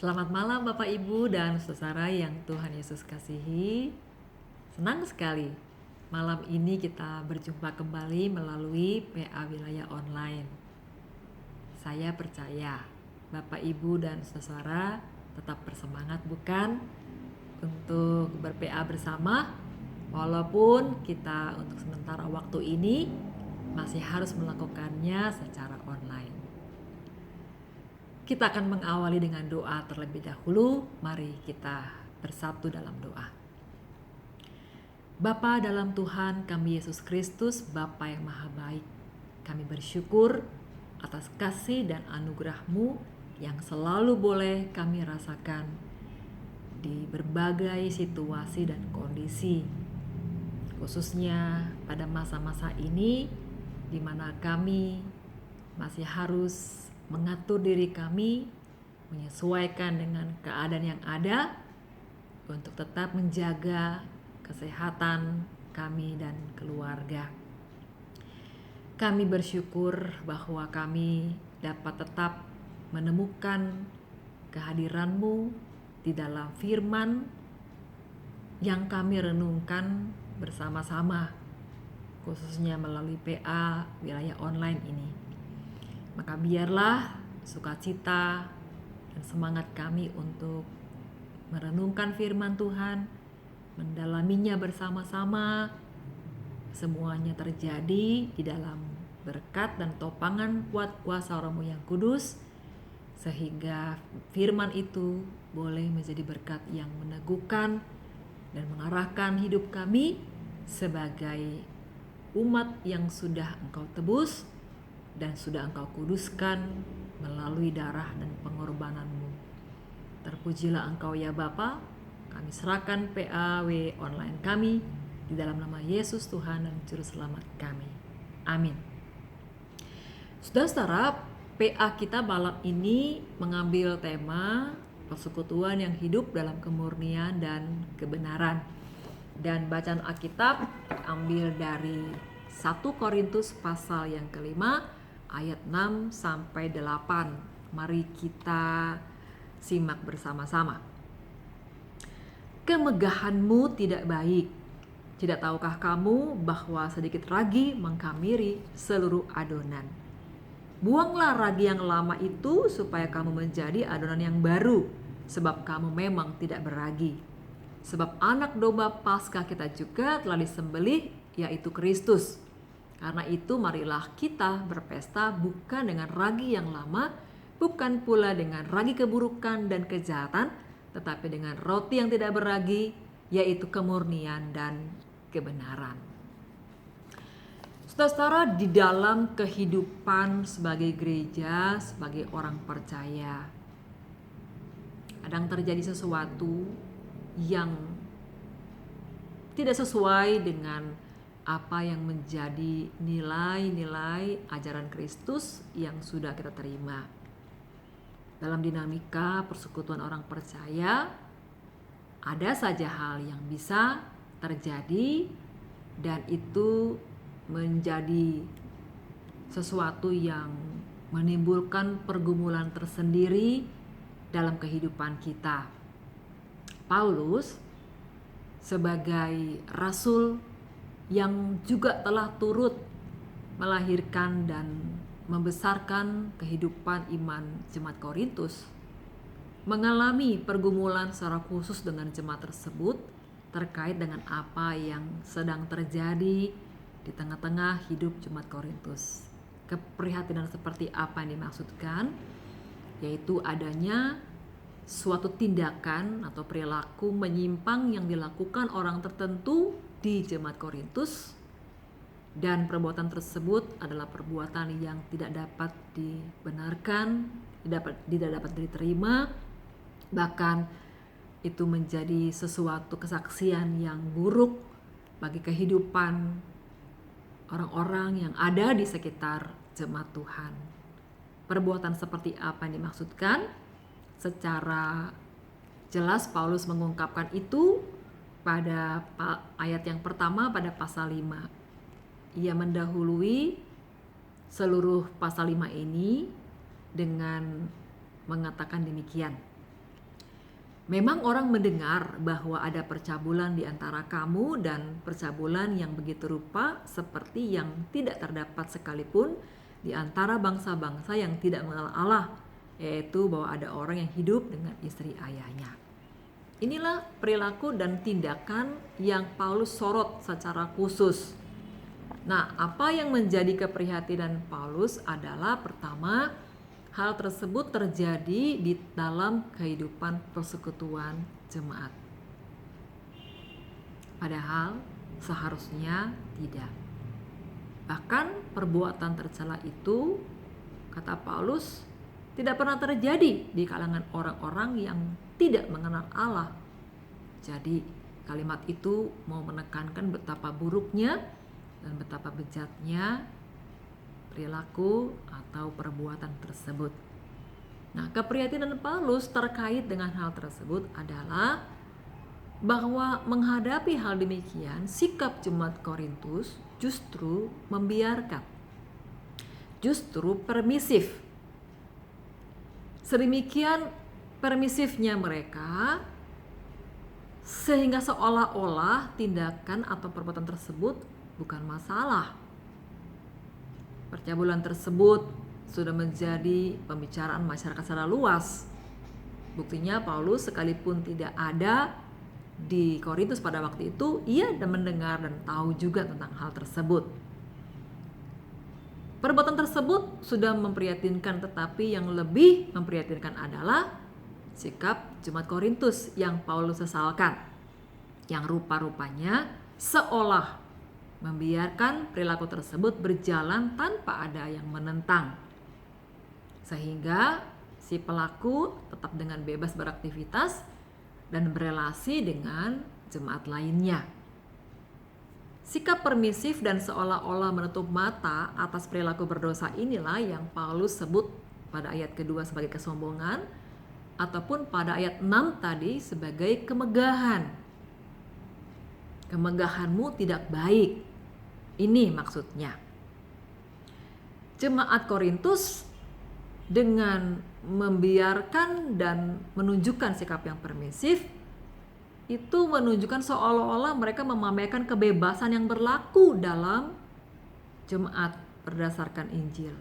Selamat malam Bapak Ibu dan saudara yang Tuhan Yesus kasihi. Senang sekali malam ini kita berjumpa kembali melalui PA Wilayah Online. Saya percaya Bapak Ibu dan saudara tetap bersemangat bukan untuk ber-PA bersama, walaupun kita untuk sementara waktu ini masih harus melakukannya secara online. Kita akan mengawali dengan doa terlebih dahulu. Mari kita bersatu dalam doa. Bapa dalam Tuhan kami Yesus Kristus, Bapa yang maha baik, kami bersyukur atas kasih dan anugerah-Mu yang selalu boleh kami rasakan di berbagai situasi dan kondisi, khususnya pada masa-masa ini di mana kami masih harus mengatur diri kami, menyesuaikan dengan keadaan yang ada untuk tetap menjaga kesehatan kami dan keluarga. Kami bersyukur bahwa kami dapat tetap menemukan kehadiran-Mu di dalam firman yang kami renungkan bersama-sama, khususnya melalui PA Wilayah Online ini. Maka biarlah sukacita dan semangat kami untuk merenungkan firman Tuhan, mendalaminya bersama-sama, semuanya terjadi di dalam berkat dan topangan kuat kuasa Roh-Mu yang kudus, sehingga firman itu boleh menjadi berkat yang meneguhkan dan mengarahkan hidup kami sebagai umat yang sudah Engkau tebus dan sudah Engkau kuduskan melalui darah dan pengorbanan-Mu. Terpujilah Engkau ya Bapa. Kami serahkan PAW online kami di dalam nama Yesus Tuhan dan Juru Selamat kami. Amin. Saudara-saudara, PA kita malam ini mengambil tema persekutuan yang hidup dalam kemurnian dan kebenaran. Dan bacaan Alkitab ambil dari 1 Korintus pasal yang kelima ayat 6 sampai 8. Mari kita simak bersama-sama. Kemegahanmu tidak baik. Tidak tahukah kamu bahwa sedikit ragi mengkamiri seluruh adonan? Buanglah ragi yang lama itu supaya kamu menjadi adonan yang baru, sebab kamu memang tidak beragi. Sebab anak domba Paskah kita juga telah disembelih, yaitu Kristus. Karena itu marilah kita berpesta bukan dengan ragi yang lama, bukan pula dengan ragi keburukan dan kejahatan, tetapi dengan roti yang tidak beragi, yaitu kemurnian dan kebenaran. Saudara-saudara, di dalam kehidupan sebagai gereja, sebagai orang percaya, kadang terjadi sesuatu yang tidak sesuai dengan apa yang menjadi nilai-nilai ajaran Kristus yang sudah kita terima. Dalam dinamika persekutuan orang percaya, ada saja hal yang bisa terjadi dan itu menjadi sesuatu yang menimbulkan pergumulan tersendiri dalam kehidupan kita. Paulus sebagai rasul yang juga telah turut melahirkan dan membesarkan kehidupan iman jemaat Korintus, mengalami pergumulan secara khusus dengan jemaat tersebut terkait dengan apa yang sedang terjadi di tengah-tengah hidup jemaat Korintus. Keprihatinan seperti apa yang dimaksudkan? Yaitu adanya suatu tindakan atau perilaku menyimpang yang dilakukan orang tertentu di jemaat Korintus, dan perbuatan tersebut adalah perbuatan yang tidak dapat dibenarkan, tidak dapat diterima, bahkan itu menjadi sesuatu kesaksian yang buruk bagi kehidupan orang-orang yang ada di sekitar jemaat Tuhan. Perbuatan seperti apa yang dimaksudkan? Secara jelas Paulus mengungkapkan itu pada ayat yang pertama pada pasal 5. Ia mendahului seluruh pasal 5 ini dengan mengatakan demikian. Memang orang mendengar bahwa ada percabulan di antara kamu dan percabulan yang begitu rupa seperti yang tidak terdapat sekalipun di antara bangsa-bangsa yang tidak mengenal Allah, yaitu bahwa ada orang yang hidup dengan istri ayahnya. Inilah perilaku dan tindakan yang Paulus sorot secara khusus. Nah, apa yang menjadi keprihatinan Paulus adalah pertama, hal tersebut terjadi di dalam kehidupan persekutuan jemaat. Padahal seharusnya tidak. Bahkan perbuatan tercela itu, kata Paulus, tidak pernah terjadi di kalangan orang-orang yang tidak mengenal Allah. Jadi kalimat itu mau menekankan betapa buruknya dan betapa bejatnya perilaku atau perbuatan tersebut. Nah, keprihatinan Paulus terkait dengan hal tersebut adalah bahwa menghadapi hal demikian, sikap jemaat Korintus justru membiarkan, justru permisif. Sedemikian permisifnya mereka sehingga seolah-olah tindakan atau perbuatan tersebut bukan masalah. Percabulan tersebut sudah menjadi pembicaraan masyarakat secara luas. Buktinya Paulus sekalipun tidak ada di Korintus pada waktu itu, ia mendengar dan tahu juga tentang hal tersebut. Perbuatan tersebut sudah memprihatinkan, tetapi yang lebih memprihatinkan adalah sikap jemaat Korintus yang Paulus sesalkan, yang rupa-rupanya seolah membiarkan perilaku tersebut berjalan tanpa ada yang menentang, sehingga si pelaku tetap dengan bebas beraktivitas dan berelasi dengan jemaat lainnya. Sikap permisif dan seolah-olah menutup mata atas perilaku berdosa inilah yang Paulus sebut pada ayat kedua sebagai kesombongan, ataupun pada ayat 6 tadi sebagai kemegahan. Kemegahanmu tidak baik. Ini maksudnya. Jemaat Korintus dengan membiarkan dan menunjukkan sikap yang permisif, itu menunjukkan seolah-olah mereka memamerkan kebebasan yang berlaku dalam jemaat berdasarkan Injil.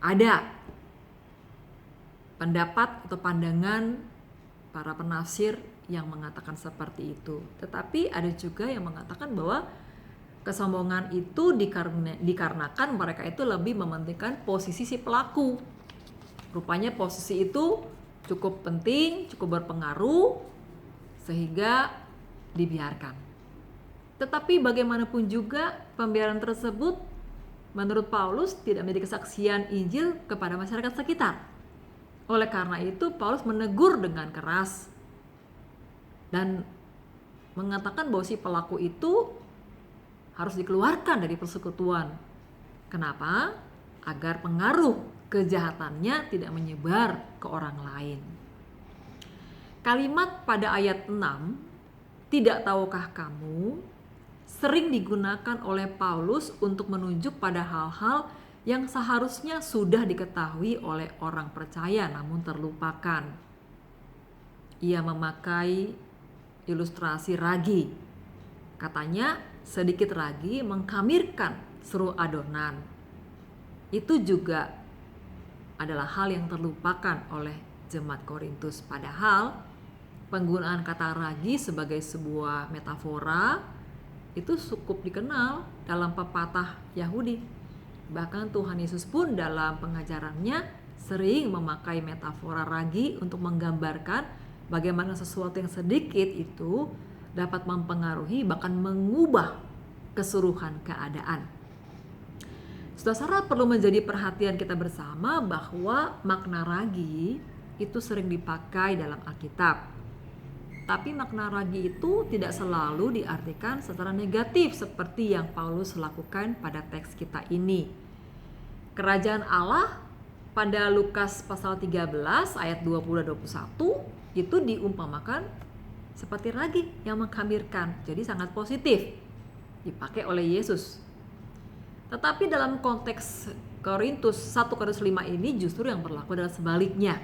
Ada pendapat atau pandangan para penafsir yang mengatakan seperti itu. Tetapi ada juga yang mengatakan bahwa kesombongan itu dikarenakan mereka itu lebih mementingkan posisi si pelaku. Rupanya posisi itu cukup penting, cukup berpengaruh, sehingga dibiarkan. Tetapi bagaimanapun juga pembiaran tersebut menurut Paulus tidak menjadi kesaksian Injil kepada masyarakat sekitar. Oleh karena itu Paulus menegur dengan keras dan mengatakan bahwa si pelaku itu harus dikeluarkan dari persekutuan. Kenapa? Agar pengaruh kejahatannya tidak menyebar ke orang lain. Kalimat pada ayat 6, tidak tahukah kamu, sering digunakan oleh Paulus untuk menunjuk pada hal-hal yang seharusnya sudah diketahui oleh orang percaya namun terlupakan. Ia memakai ilustrasi ragi. Katanya sedikit ragi mengkamirkan seluruh adonan. Itu juga adalah hal yang terlupakan oleh jemaat Korintus. Padahal penggunaan kata ragi sebagai sebuah metafora itu cukup dikenal dalam pepatah Yahudi. Bahkan Tuhan Yesus pun dalam pengajarannya sering memakai metafora ragi untuk menggambarkan bagaimana sesuatu yang sedikit itu dapat mempengaruhi bahkan mengubah keseluruhan keadaan. Saudara, perlu menjadi perhatian kita bersama bahwa makna ragi itu sering dipakai dalam Alkitab. Tapi makna ragi itu tidak selalu diartikan secara negatif seperti yang Paulus lakukan pada teks kita ini. Kerajaan Allah pada Lukas pasal 13 ayat 20-21 itu diumpamakan seperti ragi yang mengkamirkan. Jadi sangat positif dipakai oleh Yesus. Tetapi dalam konteks Korintus 1 Korintus 5 ini justru yang berlaku adalah sebaliknya.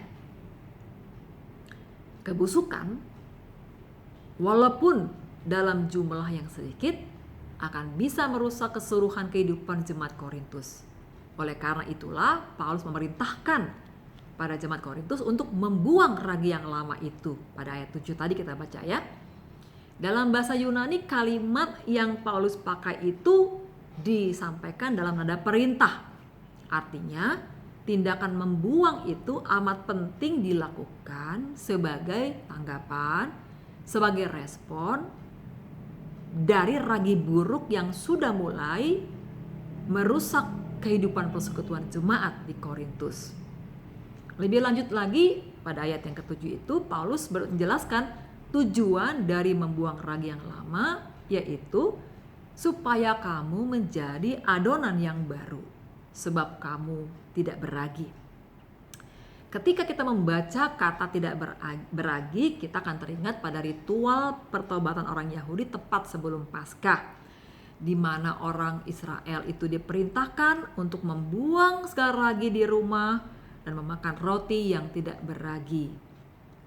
kebusukan, walaupun dalam jumlah yang sedikit, akan bisa merusak keseluruhan kehidupan jemaat Korintus. Oleh karena itulah Paulus memerintahkan pada jemaat Korintus untuk membuang ragi yang lama itu. Pada ayat 7 tadi kita baca ya. Dalam bahasa Yunani, kalimat yang Paulus pakai itu disampaikan dalam nada perintah. Artinya, tindakan membuang itu amat penting dilakukan sebagai tanggapan, sebagai respon dari ragi buruk yang sudah mulai merusak kehidupan persekutuan jemaat di Korintus. Lebih lanjut lagi, pada ayat yang ke-7 itu Paulus menjelaskan tujuan dari membuang ragi yang lama, yaitu supaya kamu menjadi adonan yang baru, sebab kamu tidak beragi. Ketika kita membaca kata tidak beragi, kita akan teringat pada ritual pertobatan orang Yahudi tepat sebelum Paskah, di mana orang Israel itu diperintahkan untuk membuang segala ragi di rumah dan memakan roti yang tidak beragi.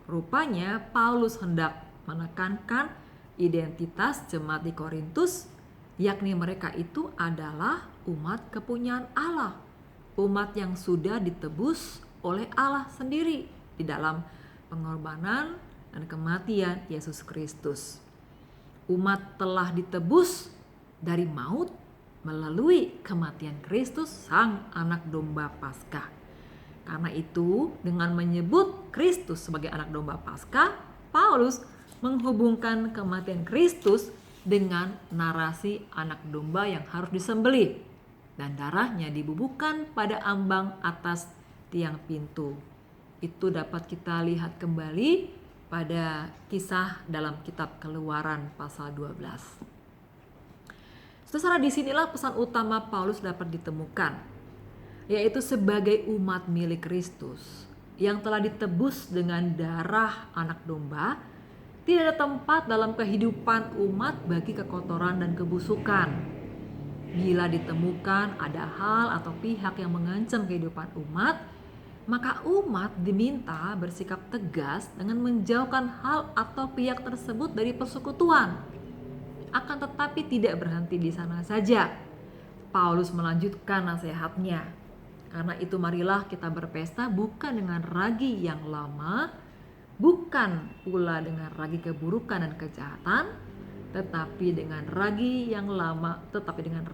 Rupanya Paulus hendak menekankan identitas jemaat di Korintus, yakni mereka itu adalah umat kepunyaan Allah, umat yang sudah ditebus oleh Allah sendiri di dalam pengorbanan dan kematian Yesus Kristus. Umat telah ditebus dari maut melalui kematian Kristus, Sang Anak Domba Paskah. Karena itu, dengan menyebut Kristus sebagai Anak Domba Paskah, Paulus menghubungkan kematian Kristus dengan narasi anak domba yang harus disembelih dan darahnya dibubuhkan pada ambang atas tiang pintu. Itu dapat kita lihat kembali pada kisah dalam kitab Keluaran pasal 12. Saudara, disinilah pesan utama Paulus dapat ditemukan, yaitu sebagai umat milik Kristus yang telah ditebus dengan darah anak domba, tidak ada tempat dalam kehidupan umat bagi kekotoran dan kebusukan. Bila ditemukan ada hal atau pihak yang mengancam kehidupan umat, maka umat diminta bersikap tegas dengan menjauhkan hal atau pihak tersebut dari persekutuan. Akan tetapi tidak berhenti di sana saja. Paulus melanjutkan nasihatnya. Karena itu marilah kita berpesta bukan dengan ragi yang lama, bukan pula dengan ragi keburukan dan kejahatan, tetapi dengan ragi yang lama, tetapi dengan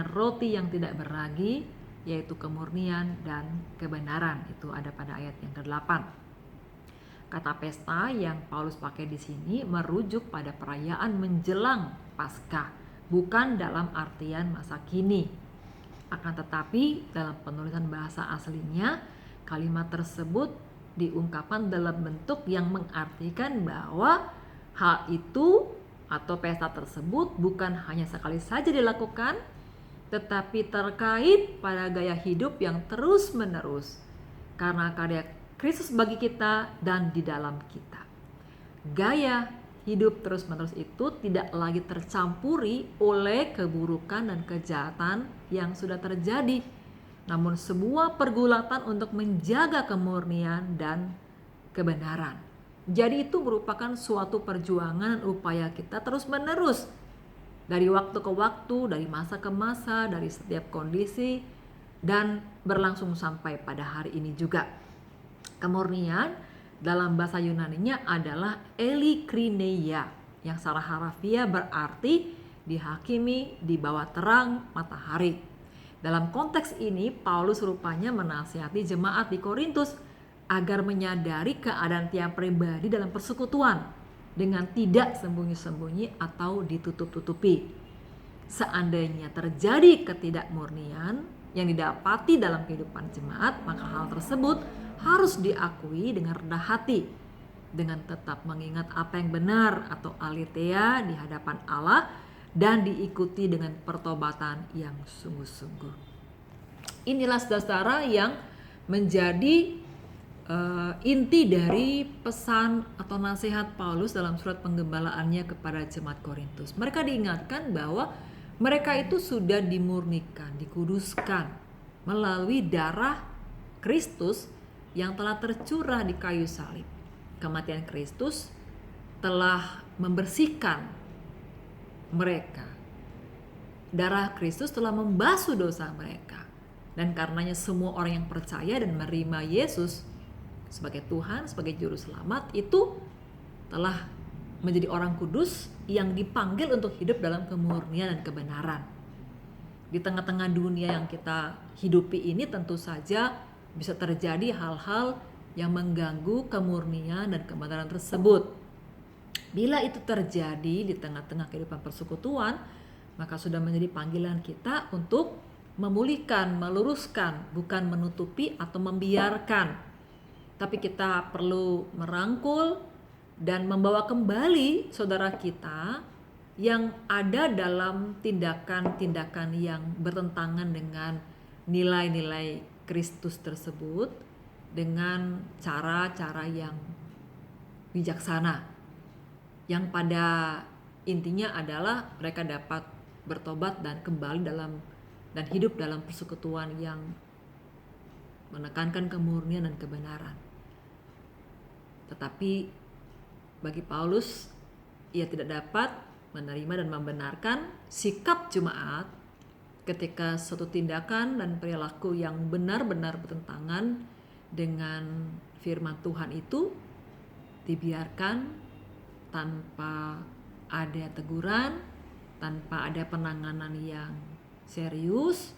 roti yang tidak berragi, yaitu kemurnian dan kebenaran. Itu ada pada ayat yang ke-8. Kata pesta yang Paulus pakai di sini merujuk pada perayaan menjelang Paskah, bukan dalam artian masa kini. Akan tetapi dalam penulisan bahasa aslinya, kalimat tersebut diungkapkan dalam bentuk yang mengartikan bahwa hal itu atau pesta tersebut bukan hanya sekali saja dilakukan, tetapi terkait pada gaya hidup yang terus-menerus karena karya Kristus bagi kita dan di dalam kita. Gaya hidup terus-menerus itu tidak lagi tercampuri oleh keburukan dan kejahatan yang sudah terjadi, namun sebuah pergulatan untuk menjaga kemurnian dan kebenaran. Jadi itu merupakan suatu perjuangan dan upaya kita terus-menerus dari waktu ke waktu, dari masa ke masa, dari setiap kondisi, dan berlangsung sampai pada hari ini juga. Kemurnian dalam bahasa Yunaninya adalah elikrineia, yang secara harafiah berarti dihakimi di bawah terang matahari. Dalam konteks ini, Paulus rupanya menasihati jemaat di Korintus agar menyadari keadaan tiap pribadi dalam persekutuan dengan tidak sembunyi-sembunyi atau ditutup-tutupi. Seandainya terjadi ketidakmurnian yang didapati dalam kehidupan jemaat, maka hal tersebut harus diakui dengan rendah hati, dengan tetap mengingat apa yang benar atau aletheia di hadapan Allah dan diikuti dengan pertobatan yang sungguh-sungguh. Inilah saudara-saudara yang menjadi inti dari pesan atau nasihat Paulus dalam surat penggembalaannya kepada jemaat Korintus. Mereka diingatkan bahwa mereka itu sudah dimurnikan, dikuduskan melalui darah Kristus yang telah tercurah di kayu salib. kematian Kristus telah membersihkan mereka. Darah Kristus telah membasuh dosa mereka. Dan karenanya semua orang yang percaya dan menerima Yesus sebagai Tuhan, sebagai Juru Selamat, itu telah menjadi orang kudus yang dipanggil untuk hidup dalam kemurnian dan kebenaran. Di tengah-tengah dunia yang kita hidupi ini tentu saja bisa terjadi hal-hal yang mengganggu kemurnian dan kebenaran tersebut. Bila itu terjadi di tengah-tengah kehidupan persekutuan, maka sudah menjadi panggilan kita untuk memulihkan, meluruskan, bukan menutupi atau membiarkan. Tapi kita perlu merangkul dan membawa kembali saudara kita yang ada dalam tindakan-tindakan yang bertentangan dengan nilai-nilai Kristus tersebut dengan cara-cara yang bijaksana, yang pada intinya adalah mereka dapat bertobat dan kembali dalam dan hidup dalam persekutuan yang menekankan kemurnian dan kebenaran. Tetapi bagi Paulus, ia tidak dapat menerima dan membenarkan sikap jemaat ketika suatu tindakan dan perilaku yang benar-benar bertentangan dengan firman Tuhan itu dibiarkan tanpa ada teguran, tanpa ada penanganan yang serius,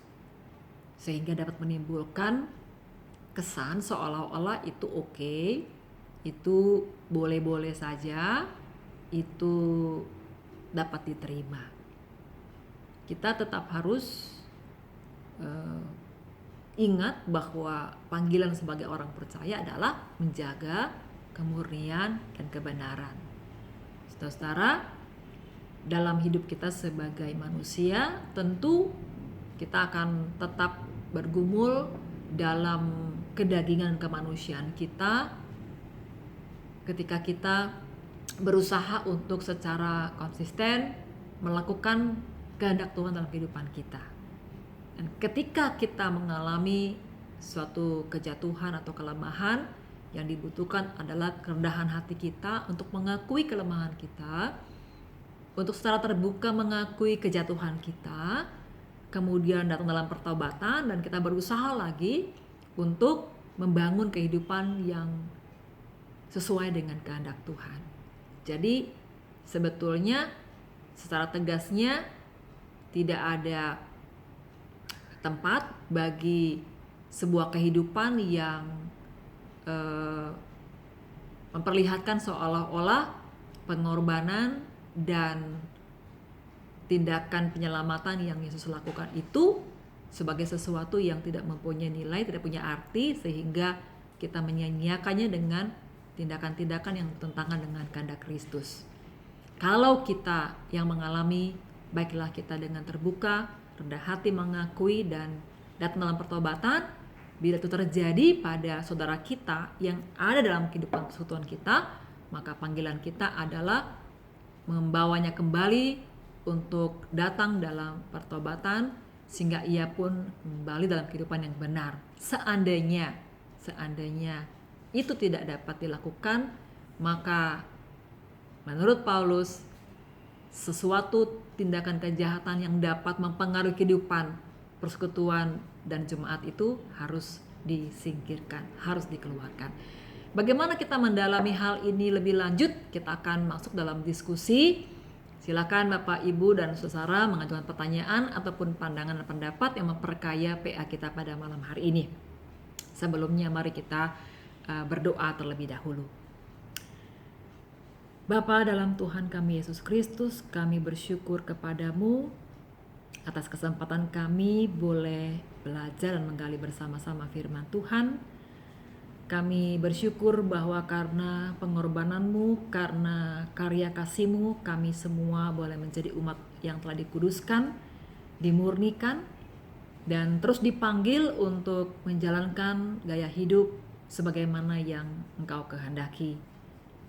sehingga dapat menimbulkan kesan seolah-olah itu oke, itu boleh-boleh saja, itu dapat diterima. Kita tetap harus ingat bahwa panggilan sebagai orang percaya adalah menjaga kemurnian dan kebenaran. Saudara-saudara, dalam hidup kita sebagai manusia, tentu kita akan tetap bergumul dalam kedagingan kemanusiaan kita ketika kita berusaha untuk secara konsisten melakukan kehendak Tuhan dalam kehidupan kita. Dan ketika kita mengalami suatu kejatuhan atau kelemahan, yang dibutuhkan adalah kerendahan hati kita untuk mengakui kelemahan kita, untuk secara terbuka mengakui kejatuhan kita, kemudian datang dalam pertobatan dan kita berusaha lagi untuk membangun kehidupan yang sesuai dengan kehendak Tuhan. Jadi sebetulnya secara tegasnya tidak ada tempat bagi sebuah kehidupan yang memperlihatkan seolah-olah pengorbanan dan tindakan penyelamatan yang Yesus lakukan itu sebagai sesuatu yang tidak mempunyai nilai, tidak punya arti, sehingga kita menyanyiakannya dengan tindakan-tindakan yang bertentangan dengan kehendak Kristus. Kalau kita yang mengalami, baiklah kita dengan terbuka, rendah hati mengakui dan datang dalam pertobatan. Bila itu terjadi pada saudara kita yang ada dalam kehidupan persekutuan kita, maka panggilan kita adalah membawanya kembali untuk datang dalam pertobatan sehingga ia pun kembali dalam kehidupan yang benar. Seandainya itu tidak dapat dilakukan, maka menurut Paulus sesuatu tindakan kejahatan yang dapat mempengaruhi kehidupan persekutuan dan jemaat itu harus disingkirkan, harus dikeluarkan. Bagaimana kita mendalami hal ini lebih lanjut? Kita akan masuk dalam diskusi. Silakan Bapak, Ibu, dan saudara mengajukan pertanyaan ataupun pandangan dan pendapat yang memperkaya PA kita pada malam hari ini. Sebelumnya mari kita berdoa terlebih dahulu. Bapa dalam Tuhan kami Yesus Kristus, kami bersyukur kepadamu atas kesempatan kami boleh belajar dan menggali bersama-sama firman Tuhan. Kami bersyukur bahwa karena pengorbananmu, karena karya kasih-Mu, kami semua boleh menjadi umat yang telah dikuduskan, dimurnikan, dan terus dipanggil untuk menjalankan gaya hidup sebagaimana yang Engkau kehendaki.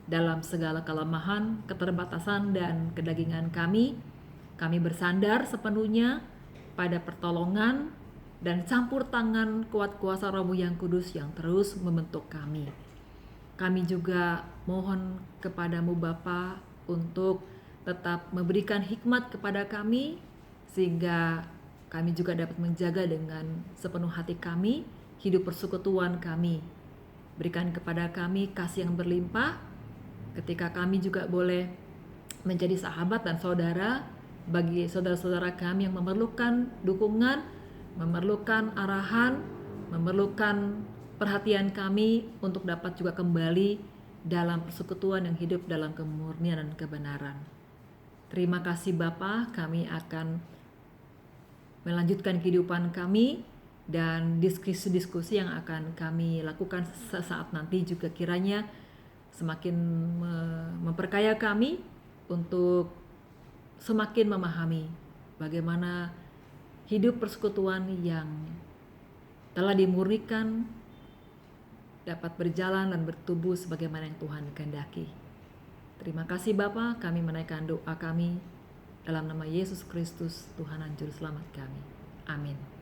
Dalam segala kelemahan, keterbatasan, dan kedagingan kami bersandar sepenuhnya pada pertolongan dan campur tangan kuat kuasa Roh-Mu yang kudus yang terus membentuk kami. Kami juga mohon kepadamu Bapa untuk tetap memberikan hikmat kepada kami, sehingga kami juga dapat menjaga dengan sepenuh hati kami hidup persekutuan kami. Berikan kepada kami kasih yang berlimpah, ketika kami juga boleh menjadi sahabat dan saudara bagi saudara-saudara kami yang memerlukan dukungan, memerlukan arahan, memerlukan perhatian kami untuk dapat juga kembali dalam persekutuan yang hidup dalam kemurnian dan kebenaran. Terima kasih Bapa, kami akan melanjutkan kehidupan kami dan diskusi-diskusi yang akan kami lakukan sesaat nanti juga kiranya semakin memperkaya kami untuk semakin memahami bagaimana hidup persekutuan yang telah dimurnikan dapat berjalan dan bertumbuh sebagaimana yang Tuhan kehendaki. Terima kasih Bapa, kami menaikkan doa kami dalam nama Yesus Kristus, Tuhan dan Juru Selamat kami. Amin.